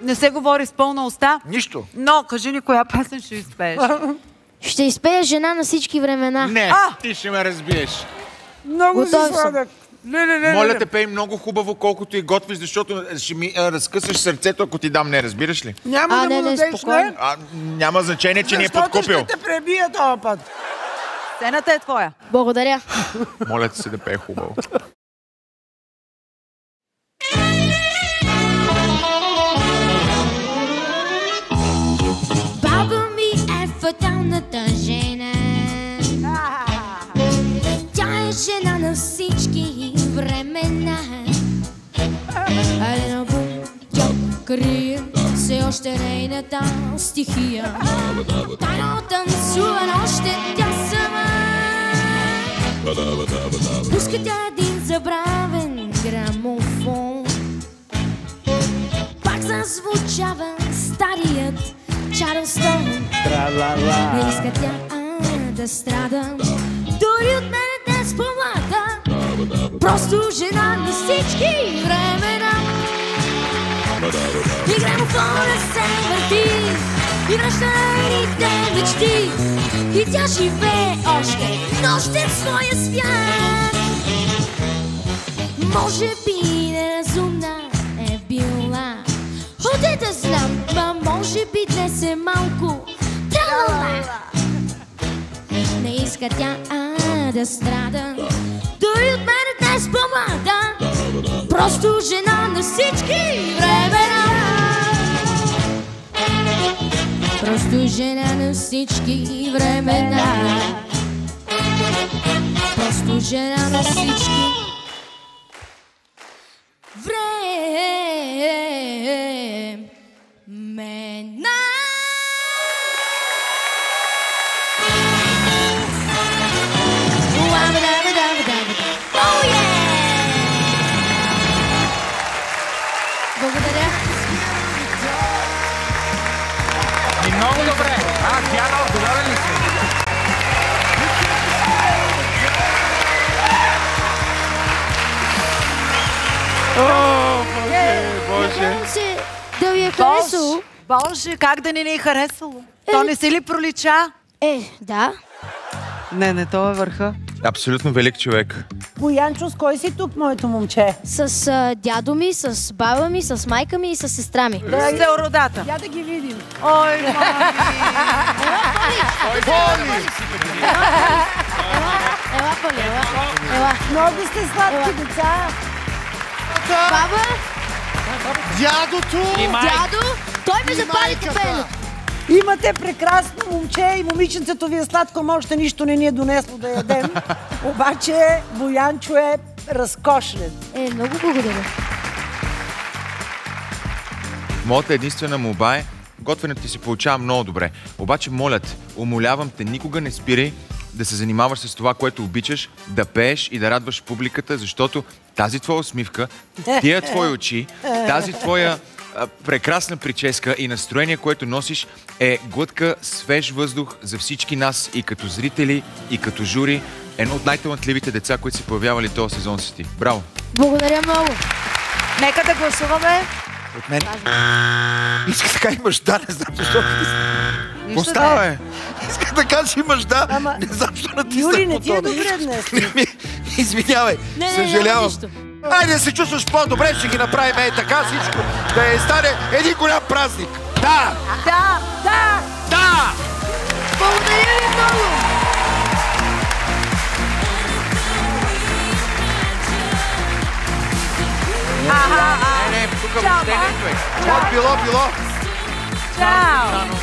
Не се говори с пълна уста. Нищо. Но кажи ни коя песен ще изпееш. Ще изпея жена на всички времена. Не, ти ще ме разбиеш. Много си сладък. Моля те, пей много хубаво, колкото и готвиш, защото ще ми разкъсаш сърцето, ако ти дам, не разбираш ли? Няма да му дадеш, не? Няма значение, че ни е подкупил. Защото ще те пребия този път. Сцената е твоя. Благодаря. Моля те се да пее хубаво. Баба ми е фаталната жена. Тя е жена на всички времена. Една бутилка крие все още нейната стихия. Тайно танцува нощем тя сама. Пуска тя един забравен грамофон. Пак зазвучава старият Чарлстон. Не иска тя да страда, дори от мене днес по-млада. Просто жена на всички времена. И грамофона се върти и връща нейните мечти. И тя живее още нощем в своя свят. Може би неразумна е била, ходе да знам, ма може би днес е малко тралала. Не иска тя да страда, дори от мене днес по-млада. Просто жена на всички времена. Просто жена на всички времена. Просто жена на всички времена. Благодаря. И много добре. Диана, доволен ли си? Боже. Надявам се да ви е харесало. Боже, как да не е харесало? То не се ли пролича? Да. Не, то е върха. Абсолютно велик човек. Боянчо, с кой си тук, моето момче? С дядо ми, с баба ми, с майка ми и с сестра ми. Сте родата. Я да ги видим. Ой, мами! Ела, Поли, ела. Много сте сладки деца. Баба, Дядото! дядо, той ми запали тепенето. Имате прекрасно момче и момиченцето ви е сладко, но още нищо не ни е донесло да ядем. Обаче Боянчо е разкошен. Много благодаря. Моята единствена молба е, готвенето ти се получава много добре. Обаче, моля те, умолявам те, никога не спирай да се занимаваш с това, което обичаш, да пееш и да радваш публиката, защото тази твоя усмивка, тия твои очи, тази твоя прекрасна прическа и настроение, което носиш, е глътка свеж въздух за всички нас и като зрители, и като жури. Едно от най-талантливите деца, които се появявали този сезон си ти. Браво! Благодаря много. Нека да гласуваме. От мен. Иска така имаш да, не знам защо. Остава е. Иска да кажеш имаш да, не знам защо натиснах Юри, не ти е бутона. добре днес. Извинявай, съжалявам. Айде да се чувстваш по-добре, ще ги направим така всичко, да стане един голям празник. Да! Да! Да! Благодаря ви много. Не, тук въобще не е човек. Било. Чао!